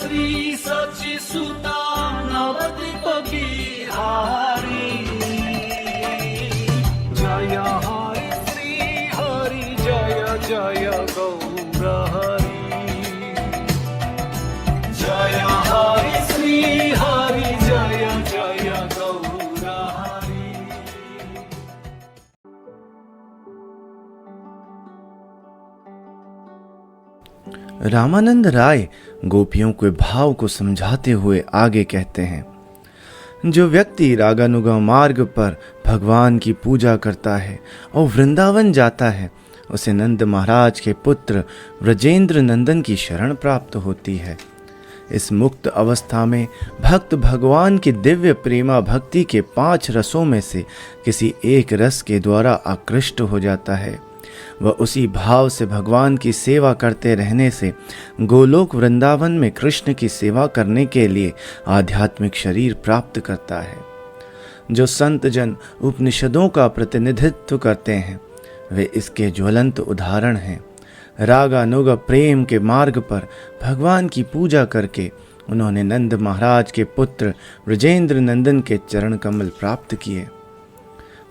श्री सचि सुता नवद्वीप बिहारी। जय हरि श्री हरि जय जय गौर हरि। जय हरि श्री हरि जय जय गौर हरि। रामानंद राय गोपियों के भाव को समझाते हुए आगे कहते हैं, जो व्यक्ति रागानुगा मार्ग पर भगवान की पूजा करता है और वृंदावन जाता है, उसे नंद महाराज के पुत्र व्रजेंद्र नंदन की शरण प्राप्त होती है। इस मुक्त अवस्था में भक्त भगवान की दिव्य प्रेमा भक्ति के 5 रसों में से किसी एक रस के द्वारा आकृष्ट हो जाता है। वह उसी भाव से भगवान की सेवा करते रहने से गोलोक वृंदावन में कृष्ण की सेवा करने के लिए आध्यात्मिक शरीर प्राप्त करता है। जो संत जन उपनिषदों का प्रतिनिधित्व करते हैं, वे इसके ज्वलंत उदाहरण हैं। रागानुगा प्रेम के मार्ग पर भगवान की पूजा करके उन्होंने नंद महाराज के पुत्र व्रजेंद्र नंदन के चरण कमल प्राप्त किए।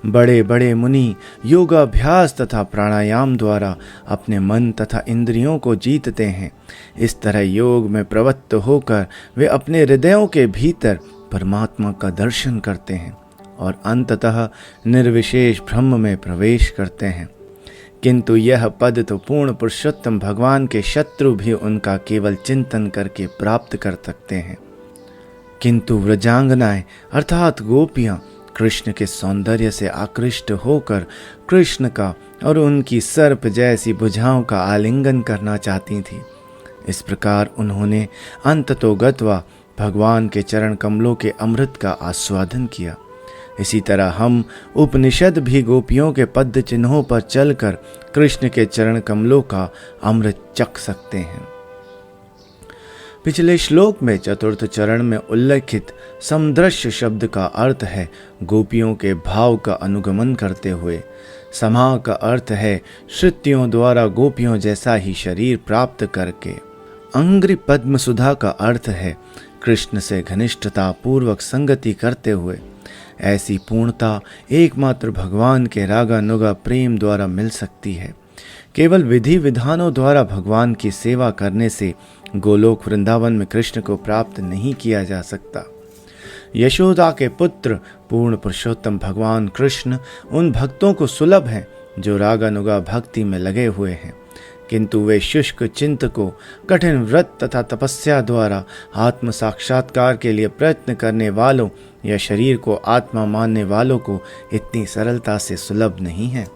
बड़े बड़े मुनि योगाभ्यास तथा प्राणायाम द्वारा अपने मन तथा इंद्रियों को जीतते हैं। इस तरह योग में प्रवृत्त होकर वे अपने हृदयों के भीतर परमात्मा का दर्शन करते हैं और अंततः निर्विशेष ब्रह्म में प्रवेश करते हैं। किंतु यह पद तो पूर्ण पुरुषोत्तम भगवान के शत्रु भी उनका केवल चिंतन करके प्राप्त कर सकते हैं। किंतु व्रजांगनाएं अर्थात गोपियां कृष्ण के सौंदर्य से आकृष्ट होकर कृष्ण का और उनकी सर्प जैसी भुजाओं का आलिंगन करना चाहती थी। इस प्रकार उन्होंने अंततोगत्वा भगवान के चरण कमलों के अमृत का आस्वादन किया। इसी तरह हम उपनिषद भी गोपियों के पद चिन्हों पर चलकर कृष्ण के चरण कमलों का अमृत चख सकते हैं। पिछले श्लोक में चतुर्थ चरण में उल्लेखित समदृश्य शब्द का अर्थ है गोपियों के भाव का अनुगमन करते हुए। समा का अर्थ है श्रुतियों द्वारा गोपियों जैसा ही शरीर प्राप्त करके। अंग्रि पद्म सुधा का अर्थ है कृष्ण से घनिष्ठता पूर्वक संगति करते हुए। ऐसी पूर्णता एकमात्र भगवान के रागानुगा प्रेम द्वारा मिल सकती है। केवल विधि विधानों द्वारा भगवान की सेवा करने से गोलोक वृंदावन में कृष्ण को प्राप्त नहीं किया जा सकता। यशोदा के पुत्र पूर्ण पुरुषोत्तम भगवान कृष्ण उन भक्तों को सुलभ हैं जो रागानुगा भक्ति में लगे हुए हैं, किंतु वे शुष्क चिंतकों, कठिन व्रत तथा तपस्या द्वारा आत्म साक्षात्कार के लिए प्रयत्न करने वालों या शरीर को आत्मा मानने वालों को इतनी सरलता से सुलभ नहीं है।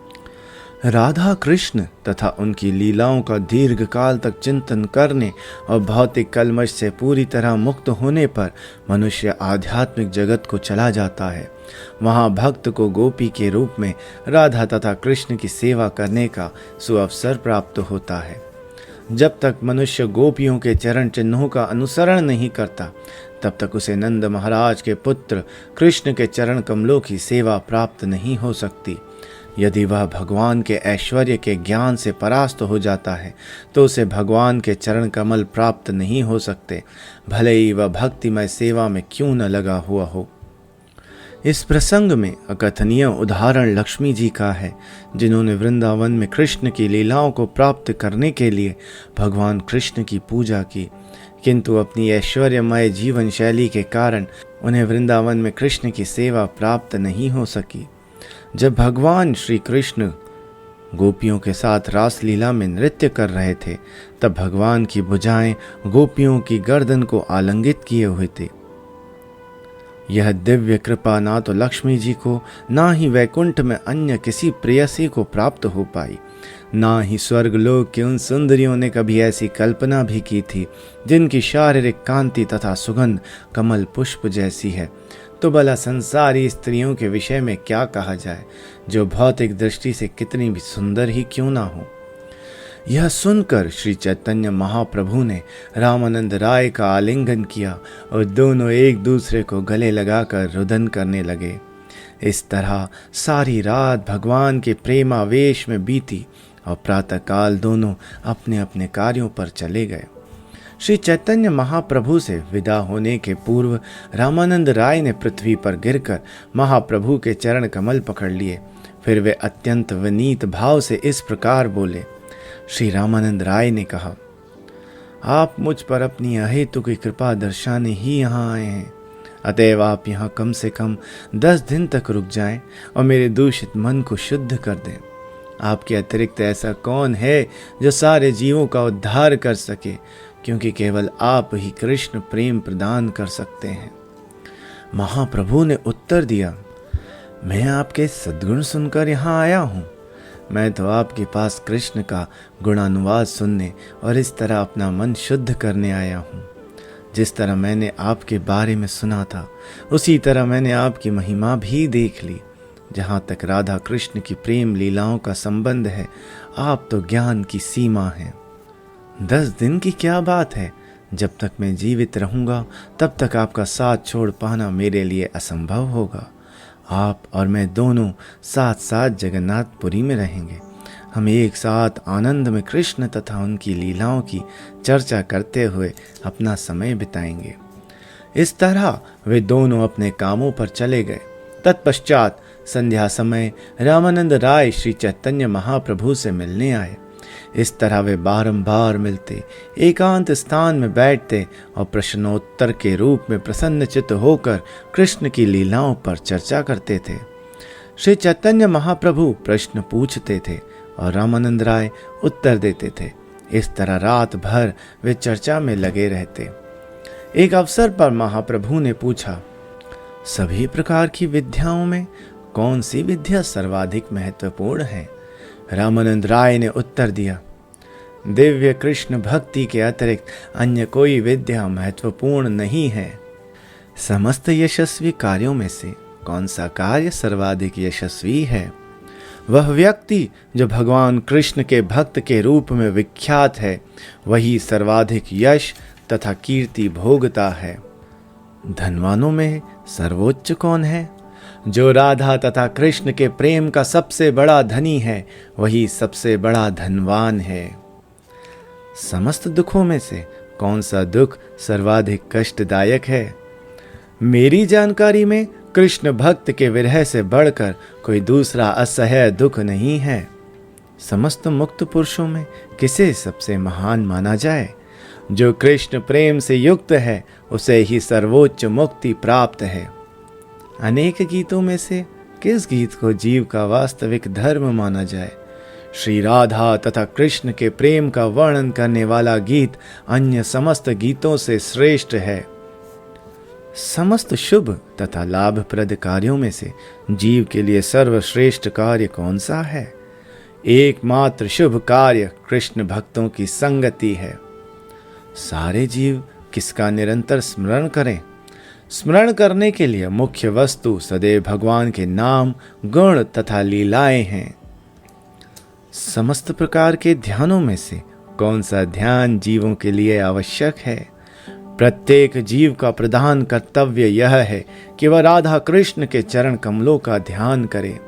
राधा कृष्ण तथा उनकी लीलाओं का दीर्घ काल तक चिंतन करने और भौतिक कलमश से पूरी तरह मुक्त होने पर मनुष्य आध्यात्मिक जगत को चला जाता है। वहाँ भक्त को गोपी के रूप में राधा तथा कृष्ण की सेवा करने का सुअवसर प्राप्त होता है। जब तक मनुष्य गोपियों के चरण चिन्हों का अनुसरण नहीं करता, तब तक उसे नंद महाराज के पुत्र कृष्ण के चरण कमलों की सेवा प्राप्त नहीं हो सकती। यदि वह भगवान के ऐश्वर्य के ज्ञान से परास्त हो जाता है, तो उसे भगवान के चरण कमल प्राप्त नहीं हो सकते, भले ही वह भक्तिमय सेवा में क्यों न लगा हुआ हो। इस प्रसंग में अकथनीय उदाहरण लक्ष्मी जी का है, जिन्होंने वृंदावन में कृष्ण की लीलाओं को प्राप्त करने के लिए भगवान कृष्ण की पूजा की, किंतु अपनी ऐश्वर्यमय जीवन शैली के कारण उन्हें वृंदावन में कृष्ण की सेवा प्राप्त नहीं हो सकी। जब भगवान श्री कृष्ण गोपियों के साथ रासलीला में नृत्य कर रहे थे, तब भगवान की भुजाएं गोपियों की गर्दन को आलिंगित किए हुए थे। यह दिव्य कृपा ना तो लक्ष्मी जी को, ना ही वैकुंठ में अन्य किसी प्रेयसी को प्राप्त हो पाई, ना ही स्वर्गलोक की उन सुंदरियों ने कभी ऐसी कल्पना भी की थी जिनकी शारीरिक कांति तथा सुगंध कमल पुष्प जैसी है। तो भला संसारी स्त्रियों के विषय में क्या कहा जाए, जो भौतिक दृष्टि से कितनी भी सुंदर ही क्यों ना हो। यह सुनकर श्री चैतन्य महाप्रभु ने रामानंद राय का आलिंगन किया और दोनों एक दूसरे को गले लगाकर रुदन करने लगे। इस तरह सारी रात भगवान के प्रेमावेश में बीती और प्रातःकाल दोनों अपने अपने कार्यों पर चले गए। श्री चैतन्य महाप्रभु से विदा होने के पूर्व रामानंद राय ने पृथ्वी पर गिरकर महाप्रभु के चरण कमल पकड़ लिए। फिर वे अत्यंत विनीत भाव से इस प्रकार बोले। श्री रामानंद राय ने कहा, आप मुझ पर अपनी अहेतु की कृपा दर्शाने ही यहाँ आए हैं, अतएव आप यहाँ कम से कम 10 दिन तक रुक जाएं और मेरे दूषित मन को शुद्ध कर दें। आपके अतिरिक्त ऐसा कौन है जो सारे जीवों का उद्धार कर सके, क्योंकि केवल आप ही कृष्ण प्रेम प्रदान कर सकते हैं। महाप्रभु ने उत्तर दिया, मैं आपके सद्गुण सुनकर यहाँ आया हूँ। मैं तो आपके पास कृष्ण का गुणानुवाद सुनने और इस तरह अपना मन शुद्ध करने आया हूँ। जिस तरह मैंने आपके बारे में सुना था, उसी तरह मैंने आपकी महिमा भी देख ली। जहाँ तक राधा कृष्ण की प्रेम लीलाओं का संबंध है, आप तो ज्ञान की सीमा हैं। 10 दिन की क्या बात है, जब तक मैं जीवित रहूँगा तब तक आपका साथ छोड़ पाना मेरे लिए असंभव होगा। आप और मैं दोनों साथ साथ जगन्नाथपुरी में रहेंगे। हम एक साथ आनंद में कृष्ण तथा उनकी लीलाओं की चर्चा करते हुए अपना समय बिताएंगे। इस तरह वे दोनों अपने कामों पर चले गए। तत्पश्चात संध्या समय रामानंद राय श्री चैतन्य महाप्रभु से मिलने आए। इस तरह वे बारंबार मिलते, एकांत स्थान में बैठते और प्रश्नोत्तर के रूप में प्रसन्नचित्त होकर कृष्ण की लीलाओं पर चर्चा करते थे। श्री चैतन्य महाप्रभु प्रश्न पूछते थे और रामानंद राय उत्तर देते थे। इस तरह रात भर वे चर्चा में लगे रहते। एक अवसर पर महाप्रभु ने पूछा, सभी प्रकार की विद्याओं में कौन सी विद्या सर्वाधिक महत्वपूर्ण है? रामानंद राय ने उत्तर दिया, दिव्य कृष्ण भक्ति के अतिरिक्त अन्य कोई विद्या महत्वपूर्ण नहीं है। समस्त यशस्वी कार्यों में से कौन सा कार्य सर्वाधिक यशस्वी है? वह व्यक्ति जो भगवान कृष्ण के भक्त के रूप में विख्यात है, वही सर्वाधिक यश तथा कीर्ति भोगता है। धनवानों में सर्वोच्च कौन है? जो राधा तथा कृष्ण के प्रेम का सबसे बड़ा धनी है, वही सबसे बड़ा धनवान है। समस्त दुखों में से कौन सा दुख सर्वाधिक कष्टदायक है? मेरी जानकारी में कृष्ण भक्त के विरह से बढ़कर कोई दूसरा असह्य दुख नहीं है। समस्त मुक्त पुरुषों में किसे सबसे महान माना जाए? जो कृष्ण प्रेम से युक्त है, उसे ही सर्वोच्च मुक्ति प्राप्त है। अनेक गीतों में से किस गीत को जीव का वास्तविक धर्म माना जाए? श्री राधा तथा कृष्ण के प्रेम का वर्णन करने वाला गीत अन्य समस्त गीतों से श्रेष्ठ है। समस्त शुभ तथा लाभप्रद कार्यों में से जीव के लिए सर्वश्रेष्ठ कार्य कौन सा है? एकमात्र शुभ कार्य कृष्ण भक्तों की संगति है। सारे जीव किसका निरंतर स्मरण करें? स्मरण करने के लिए मुख्य वस्तु सदैव भगवान के नाम, गुण तथा लीलाएं हैं। समस्त प्रकार के ध्यानों में से कौन सा ध्यान जीवों के लिए आवश्यक है? प्रत्येक जीव का प्रधान कर्तव्य यह है कि वह राधा कृष्ण के चरण कमलों का ध्यान करे।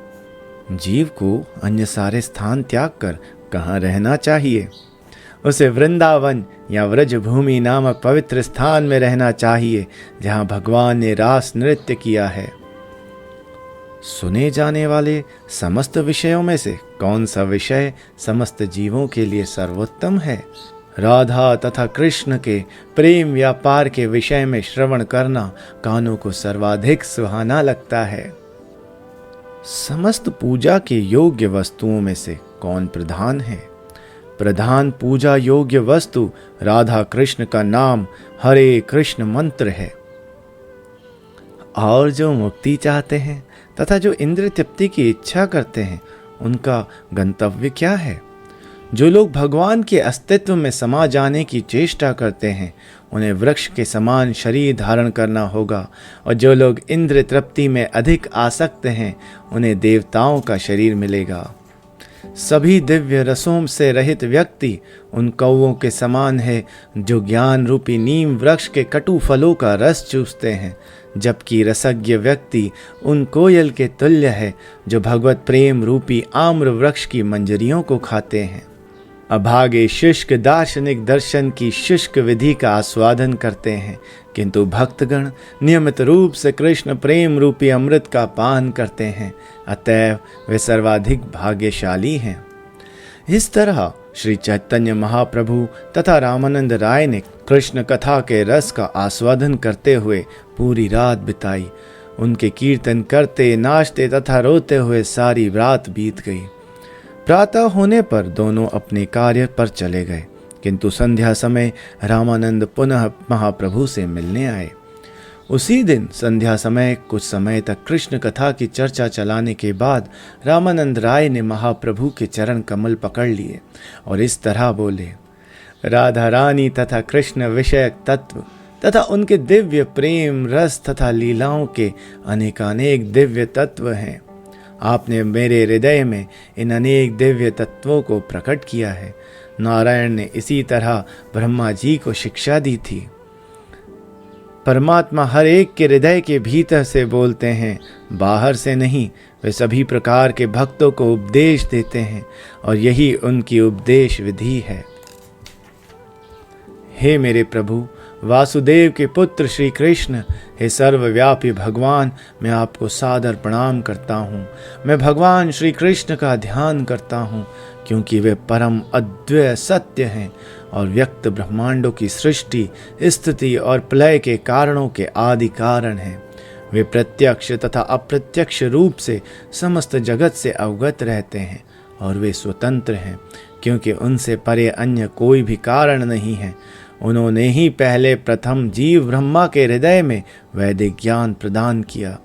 जीव को अन्य सारे स्थान त्याग कर कहाँ रहना चाहिए? उसे वृंदावन या व्रजभूमि नामक पवित्र स्थान में रहना चाहिए, जहाँ भगवान ने रास नृत्य किया है। सुने जाने वाले समस्त विषयों में से कौन सा विषय समस्त जीवों के लिए सर्वोत्तम है? राधा तथा कृष्ण के प्रेम व्यापार के विषय में श्रवण करना कानों को सर्वाधिक सुहाना लगता है। समस्त पूजा के योग्य वस्तुओं में से कौन प्रधान है? प्रधान पूजा योग्य वस्तु राधा कृष्ण का नाम हरे कृष्ण मंत्र है। और जो मुक्ति चाहते हैं तथा जो इंद्रिय तृप्ति की इच्छा करते हैं, उनका गंतव्य क्या है? जो लोग भगवान के अस्तित्व में समा जाने की चेष्टा करते हैं, उन्हें वृक्ष के समान शरीर धारण करना होगा, और जो लोग इंद्रिय तृप्ति में अधिक आसक्त हैं, उन्हें देवताओं का शरीर मिलेगा। सभी दिव्य रसों से रहित व्यक्ति उन कौओं के समान है जो ज्ञान रूपी नीम वृक्ष के कटु फलों का रस चूसते हैं, जबकि रसज्ञ व्यक्ति उन कोयल के तुल्य है जो भगवत प्रेम रूपी आम्र वृक्ष की मंजरियों को खाते हैं। अभागे शुष्क दार्शनिक दर्शन की शुष्क विधि का आस्वादन करते हैं, किंतु भक्तगण नियमित रूप से कृष्ण प्रेम रूपी अमृत का पान करते हैं, अतएव वे सर्वाधिक भाग्यशाली हैं। इस तरह श्री चैतन्य महाप्रभु तथा रामानंद राय ने कृष्ण कथा के रस का आस्वादन करते हुए पूरी रात बिताई। उनके कीर्तन करते, नाचते तथा रोते हुए सारी रात बीत गई। प्रातः होने पर दोनों अपने कार्य पर चले गए, किंतु संध्या समय रामानंद पुनः महाप्रभु से मिलने आए। उसी दिन संध्या समय कुछ समय तक कृष्ण कथा की चर्चा चलाने के बाद रामानंद राय ने महाप्रभु के चरण कमल पकड़ लिए और इस तरह बोले, राधा रानी तथा कृष्ण विषयक तत्व तथा उनके दिव्य प्रेम रस तथा लीलाओं के अनेकानेक दिव्य तत्व हैं। आपने मेरे हृदय में इन अनेक दिव्य तत्वों को प्रकट किया है। नारायण ने इसी तरह ब्रह्मा जी को शिक्षा दी थी। परमात्मा हर एक के हृदय के भीतर से बोलते हैं, बाहर से नहीं। वे सभी प्रकार के भक्तों को उपदेश देते हैं और यही उनकी उपदेश विधि है। हे मेरे प्रभु, वासुदेव के पुत्र श्री कृष्ण, हे सर्वव्यापी भगवान, मैं आपको सादर प्रणाम करता हूँ। मैं भगवान श्री कृष्ण का ध्यान करता हूँ, क्योंकि वे परम अद्वैय सत्य हैं और व्यक्त ब्रह्मांडों की सृष्टि, स्थिति और प्रलय के कारणों के आदि कारण हैं। वे प्रत्यक्ष तथा अप्रत्यक्ष रूप से समस्त जगत से अवगत रहते हैं और वे स्वतंत्र हैं, क्योंकि उनसे परे अन्य कोई भी कारण नहीं है। उन्होंने ही पहले प्रथम जीव ब्रह्मा के हृदय में वैदिक ज्ञान प्रदान किया।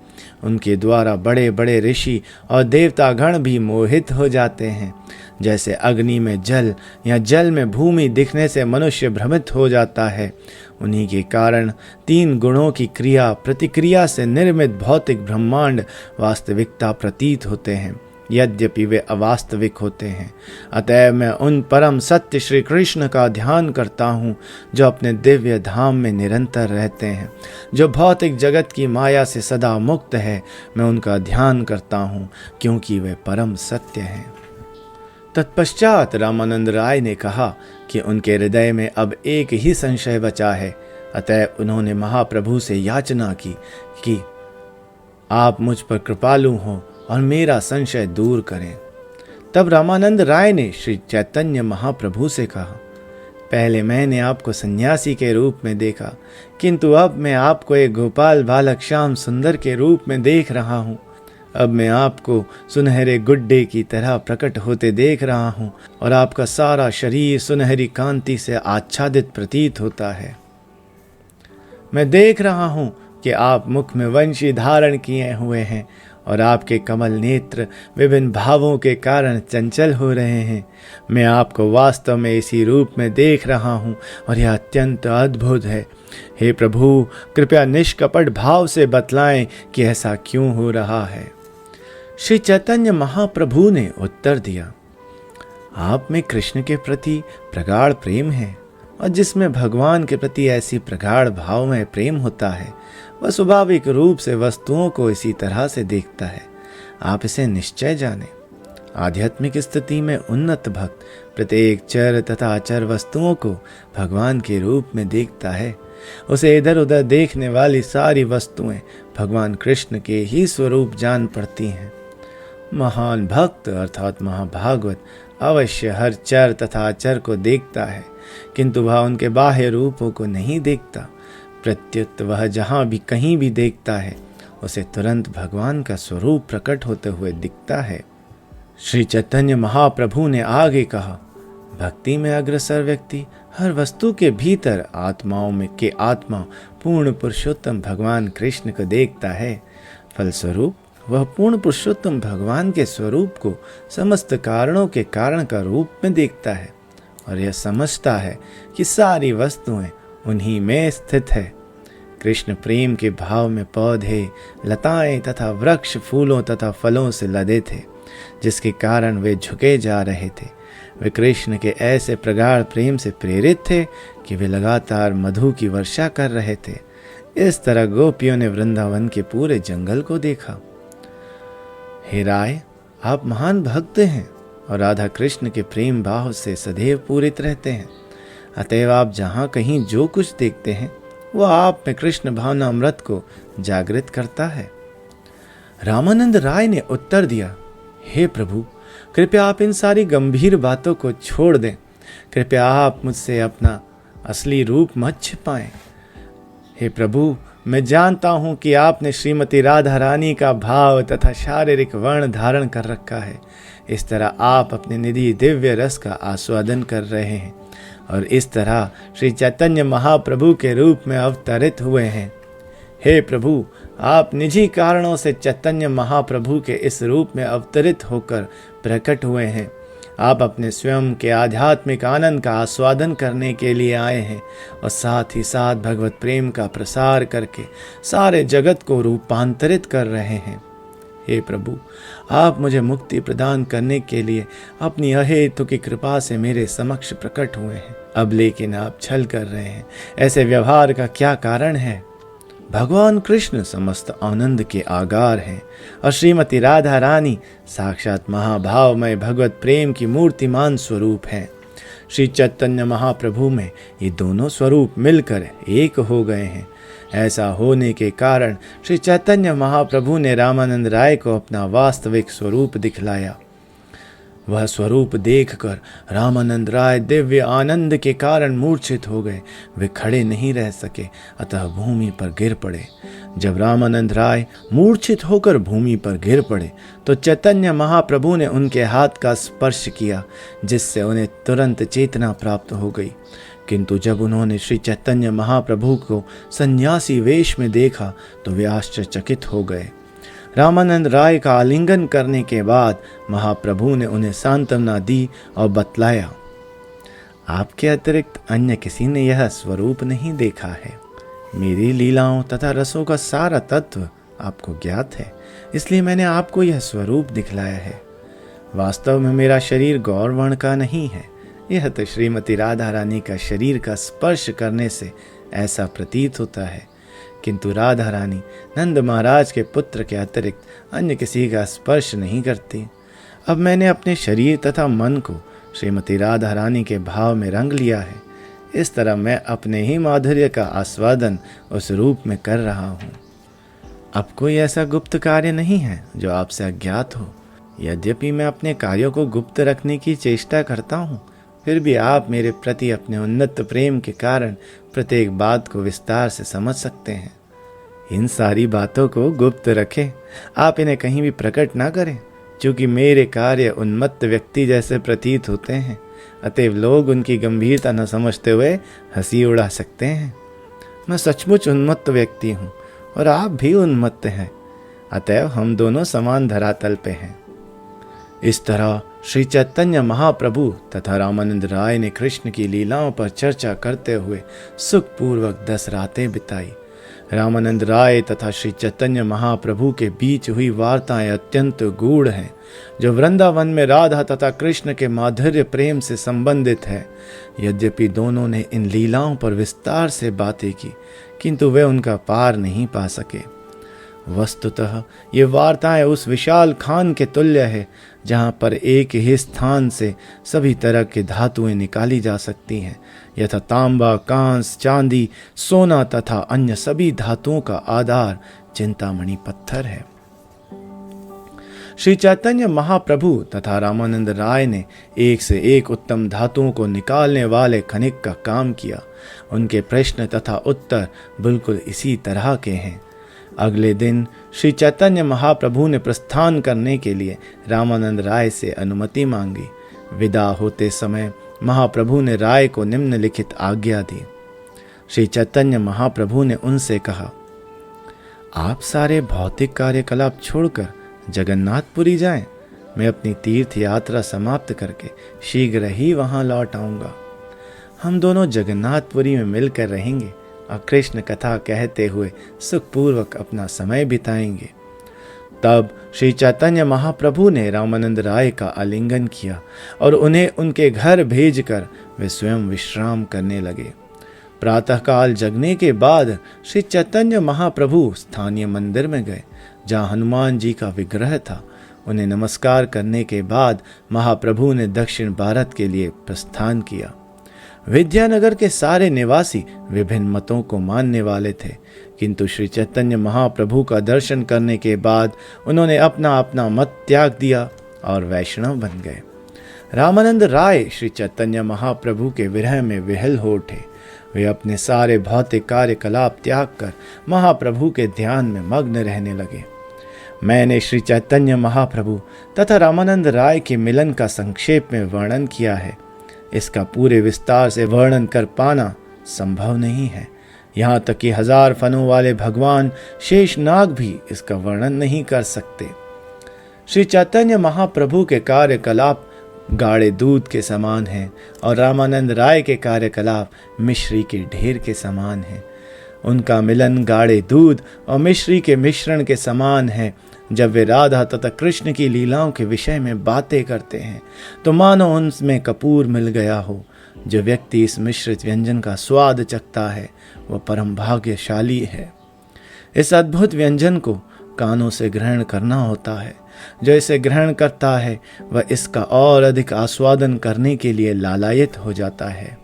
उनके द्वारा बड़े बड़े ऋषि और देवतागण भी मोहित हो जाते हैं। जैसे अग्नि में जल या जल में भूमि दिखने से मनुष्य भ्रमित हो जाता है, उन्हीं के कारण तीन गुणों की क्रिया प्रतिक्रिया से निर्मित भौतिक ब्रह्मांड वास्तविकता प्रतीत होते हैं, यद्यपि वे अवास्तविक होते हैं। अतएव मैं उन परम सत्य श्री कृष्ण का ध्यान करता हूँ, जो अपने दिव्य धाम में निरंतर रहते हैं, जो भौतिक जगत की माया से सदा मुक्त है। मैं उनका ध्यान करता हूँ, क्योंकि वे परम सत्य हैं। तत्पश्चात रामानंद राय ने कहा कि उनके हृदय में अब एक ही संशय बचा है। अतएव उन्होंने महाप्रभु से याचना की कि आप मुझ पर कृपालु हों और मेरा संशय दूर करें। तब रामानंद राय ने श्री चैतन्य महाप्रभु से कहा, पहले मैंने आपको सन्यासी के रूप में देखा, किंतु अब मैं आपको एक गोपाल बालक श्याम सुंदर के रूप में देख रहा हूँ। अब मैं आपको सुनहरे गुड्डे की तरह प्रकट होते देख रहा हूँ और आपका सारा शरीर सुनहरी कांति से आच्छादित प्रतीत होता है। मैं देख रहा हूँ कि आप मुख में वंशी धारण किए हुए हैं और आपके कमल नेत्र विभिन्न भावों के कारण चंचल हो रहे हैं। मैं आपको वास्तव में इसी रूप में देख रहा हूँ और यह अत्यंत अद्भुत है। हे प्रभु, कृपया निष्कपट भाव से बतलाएं कि ऐसा क्यों हो रहा है। श्री चैतन्य महाप्रभु ने उत्तर दिया, आप में कृष्ण के प्रति प्रगाढ़ प्रेम है और जिसमें भगवान के प्रति ऐसी प्रगाढ़ भाव में प्रेम होता है, वह स्वाभाविक रूप से वस्तुओं को इसी तरह से देखता है। आप इसे निश्चय जाने। आध्यात्मिक स्थिति में उन्नत भक्त प्रत्येक चर तथा अचर वस्तुओं को भगवान के रूप में देखता है। उसे इधर उधर देखने वाली सारी वस्तुएं भगवान कृष्ण के ही स्वरूप जान पड़ती हैं। महान भक्त अर्थात महाभागवत अवश्य हर चर तथा अचर को देखता है, किंतु वह उनके बाह्य रूपों को नहीं देखता। प्रत्युत वह जहाँ भी कहीं भी देखता है, उसे तुरंत भगवान का स्वरूप प्रकट होते हुए दिखता है। श्री चैतन्य महाप्रभु ने आगे कहा, भक्ति में अग्रसर व्यक्ति हर वस्तु के भीतर आत्माओं में के आत्मा पूर्ण पुरुषोत्तम भगवान कृष्ण को देखता है। फलस्वरूप वह पूर्ण पुरुषोत्तम भगवान के स्वरूप को समस्त कारणों के कारण का रूप में देखता है और यह समझता है कि सारी वस्तुएं उन्हीं में स्थित है। कृष्ण प्रेम के भाव में पौधे, लताएं तथा वृक्ष फूलों तथा फलों से लदे थे, जिसके कारण वे झुके जा रहे थे। वे कृष्ण के ऐसे प्रगाढ़ प्रेम से प्रेरित थे कि वे लगातार मधु की वर्षा कर रहे थे। इस तरह गोपियों ने वृंदावन के पूरे जंगल को देखा। हे राय, आप महान भक्त हैं और राधा कृष्ण के प्रेम भाव से सदैव पूरित रहते हैं। अतएव आप जहाँ कहीं जो कुछ देखते हैं वह आप में कृष्ण भावना अमृत को जागृत करता है। रामानंद राय ने उत्तर दिया, हे प्रभु, कृपया आप इन सारी गंभीर बातों को छोड़ दें। कृपया आप मुझसे अपना असली रूप मत छिपाएं। हे प्रभु, मैं जानता हूं कि आपने श्रीमती राधा रानी का भाव तथा शारीरिक वर्ण धारण कर रखा है। इस तरह आप अपने निधि दिव्य रस का आस्वादन कर रहे हैं और इस तरह श्री चैतन्य महाप्रभु के रूप में अवतरित हुए हैं। हे प्रभु, आप निजी कारणों से चैतन्य महाप्रभु के इस रूप में अवतरित होकर प्रकट हुए हैं। आप अपने स्वयं के आध्यात्मिक आनंद का आस्वादन करने के लिए आए हैं और साथ ही साथ भगवत प्रेम का प्रसार करके सारे जगत को रूपांतरित कर रहे हैं। हे प्रभु, आप मुझे मुक्ति प्रदान करने के लिए अपनी अहेतु की कृपा से मेरे समक्ष प्रकट हुए हैं। अब लेकिन आप छल कर रहे हैं। ऐसे व्यवहार का क्या कारण है? भगवान कृष्ण समस्त आनंद के आगार हैं और श्रीमती राधा रानी साक्षात महाभावमय भगवत प्रेम की मूर्तिमान स्वरूप हैं। श्री चैतन्य महाप्रभु में ये दोनों स्वरूप मिलकर एक हो गए हैं। ऐसा होने के कारण श्री चैतन्य महाप्रभु ने रामानंद राय को अपना वास्तविक स्वरूप दिखलाया। वह स्वरूप देखकर रामानंद राय दिव्य आनंद के कारण मूर्छित हो गए। वे खड़े नहीं रह सके, अतः भूमि पर गिर पड़े। जब रामानंद राय मूर्छित होकर भूमि पर गिर पड़े तो चैतन्य महाप्रभु ने उनके हाथ का स्पर्श किया, जिससे उन्हें तुरंत चेतना प्राप्त हो गई। किंतु जब उन्होंने श्री चैतन्य महाप्रभु को सन्यासी वेश में देखा तो वे आश्चर्यचकित हो गए। रामानंद राय का आलिंगन करने के बाद महाप्रभु ने उन्हें सांत्वना दी और बतलाया, आपके अतिरिक्त अन्य किसी ने यह स्वरूप नहीं देखा है। मेरी लीलाओं तथा रसों का सारा तत्व आपको ज्ञात है, इसलिए मैंने आपको यह स्वरूप दिखलाया है। वास्तव में मेरा शरीर गौर वर्ण का नहीं है। यह तो श्रीमती राधा रानी का शरीर का स्पर्श करने से ऐसा प्रतीत होता है, किंतु राधा रानी नंद महाराज के पुत्र के अतिरिक्त अन्य किसी का स्पर्श नहीं करती। अब मैंने अपने शरीर तथा मन को श्रीमती राधा रानी के भाव में रंग लिया है। इस तरह मैं अपने ही माधुर्य का आस्वादन उस रूप में कर रहा हूँ। अब कोई ऐसा गुप्त कार्य नहीं है जो आपसे अज्ञात हो। यद्यपि मैं अपने कार्यों को गुप्त रखने की चेष्टा करता हूँ, फिर भी आप मेरे प्रति अपने उन्नत प्रेम के कारण प्रत्येक बात को विस्तार से समझ सकते हैं। इन सारी बातों को गुप्त रखें, आप इन्हें कहीं भी प्रकट ना करें, क्योंकि मेरे कार्य उन्मत्त व्यक्ति जैसे प्रतीत होते हैं। अतएव लोग उनकी गंभीरता न समझते हुए हंसी उड़ा सकते हैं। मैं सचमुच उन्मत्त व्यक्ति हूँ और आप भी उन्मत्त हैं, अतएव हम दोनों समान धरातल पे हैं। इस तरह श्री चैतन्य महाप्रभु तथा रामानंद राय ने कृष्ण की लीलाओं पर चर्चा करते हुए सुखपूर्वक 10 रातें बिताई। रामानंद राय तथा श्री चैतन्य महाप्रभु के बीच हुई वार्ताएं अत्यंत गूढ़ हैं, जो वृंदावन में राधा तथा कृष्ण के माधुर्य प्रेम से संबंधित है। यद्यपि दोनों ने इन लीलाओं पर विस्तार से बातें की, किंतु वे उनका पार नहीं पा सके। वस्तुतः ये वार्ताएं उस विशाल खान के तुल्य है, जहाँ पर एक ही स्थान से सभी तरह की धातुएं निकाली जा सकती हैं, यथा तांबा, कांस, चांदी, सोना तथा अन्य सभी धातुओं का आधार चिंतामणि पत्थर है। श्री चैतन्य महाप्रभु तथा रामानंद राय ने एक से एक उत्तम धातुओं को निकालने वाले खनिक का काम किया। उनके प्रश्न तथा उत्तर बिल्कुल इसी तरह के हैं। अगले दिन श्री चैतन्य महाप्रभु ने प्रस्थान करने के लिए रामानंद राय से अनुमति मांगी। विदा होते समय महाप्रभु ने राय को निम्नलिखित आज्ञा दी। श्री चैतन्य महाप्रभु ने उनसे कहा, आप सारे भौतिक कार्यकलाप छोड़कर जगन्नाथपुरी जाएं। मैं अपनी तीर्थ यात्रा समाप्त करके शीघ्र ही वहां लौट आऊंगा। हम दोनों जगन्नाथपुरी में मिलकर रहेंगे और कृष्ण कथा कहते हुए सुखपूर्वक अपना समय बिताएंगे। तब श्री चैतन्य महाप्रभु ने रामानंद राय का आलिंगन किया और उन्हें उनके घर भेजकर वे स्वयं विश्राम करने लगे। प्रातःकाल जगने के बाद श्री चैतन्य महाप्रभु स्थानीय मंदिर में गए, जहाँ हनुमान जी का विग्रह था। उन्हें नमस्कार करने के बाद महाप्रभु ने दक्षिण भारत के लिए प्रस्थान किया। विद्यानगर के सारे निवासी विभिन्न मतों को मानने वाले थे, किंतु श्री चैतन्य महाप्रभु का दर्शन करने के बाद उन्होंने अपना अपना मत त्याग दिया और वैष्णव बन गए। रामानंद राय श्री चैतन्य महाप्रभु के विरह में विह्वल हो उठे। वे अपने सारे भौतिक कार्यकलाप त्याग कर महाप्रभु के ध्यान में मग्न रहने लगे। मैंने श्री चैतन्य महाप्रभु तथा रामानंद राय के मिलन का संक्षेप में वर्णन किया है। इसका पूरे विस्तार से वर्णन कर पाना संभव नहीं है। यहाँ तक कि 1000 फनों वाले भगवान शेषनाग भी इसका वर्णन नहीं कर सकते। श्री चैतन्य महाप्रभु के कार्यकलाप गाढ़े दूध के समान हैं और रामानंद राय के कार्यकलाप मिश्री के ढेर के समान हैं। उनका मिलन गाढ़े दूध और मिश्री के मिश्रण के समान है। जब वे राधा तथा कृष्ण की लीलाओं के विषय में बातें करते हैं तो मानो उनमें कपूर मिल गया हो। जो व्यक्ति इस मिश्रित व्यंजन का स्वाद चखता है वह परम भाग्यशाली है। इस अद्भुत व्यंजन को कानों से ग्रहण करना होता है। जो इसे ग्रहण करता है वह इसका और अधिक आस्वादन करने के लिए लालायित हो जाता है।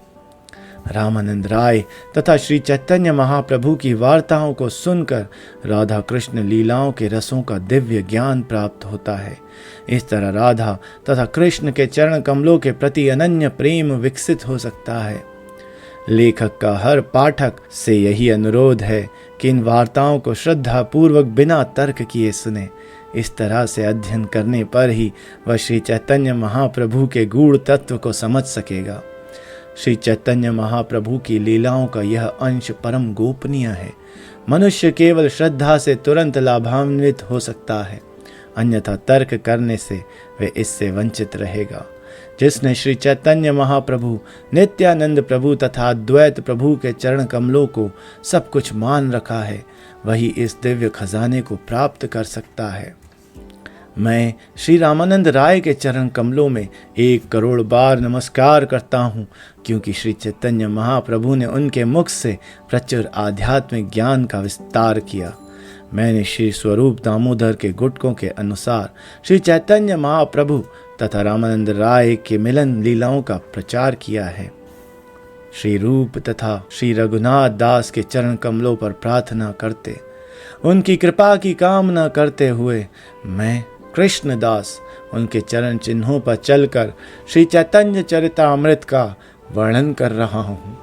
रामानंद राय तथा श्री चैतन्य महाप्रभु की वार्ताओं को सुनकर राधा कृष्ण लीलाओं के रसों का दिव्य ज्ञान प्राप्त होता है। इस तरह राधा तथा कृष्ण के चरण कमलों के प्रति अनन्य प्रेम विकसित हो सकता है। लेखक का हर पाठक से यही अनुरोध है कि इन वार्ताओं को श्रद्धा पूर्वक बिना तर्क किए सुने। इस तरह से अध्ययन करने पर ही वह श्री चैतन्य महाप्रभु के गूढ़ तत्व को समझ सकेगा। श्री चैतन्य महाप्रभु की लीलाओं का यह अंश परम गोपनीय है। मनुष्य केवल श्रद्धा से तुरंत लाभान्वित हो सकता है, अन्यथा तर्क करने से वे इससे वंचित रहेगा। जिसने श्री चैतन्य महाप्रभु, नित्यानंद प्रभु तथा अद्वैत प्रभु के चरण कमलों को सब कुछ मान रखा है, वही इस दिव्य खजाने को प्राप्त कर सकता है। मैं श्री रामानंद राय के चरण कमलों में 1 करोड़ बार नमस्कार करता हूँ, क्योंकि श्री चैतन्य महाप्रभु ने उनके मुख से प्रचुर आध्यात्मिक ज्ञान का विस्तार किया। मैंने श्री स्वरूप दामोदर के गुटकों के अनुसार श्री चैतन्य महाप्रभु तथा रामानंद राय के मिलन लीलाओं का प्रचार किया है। श्री रूप तथा श्री रघुनाथ दास के चरण कमलों पर प्रार्थना करते, उनकी कृपा की कामना करते हुए मैं कृष्णदास उनके चरण चिन्हों पर चलकर श्री चैतन्य चरितामृत का वर्णन कर रहा हूँ।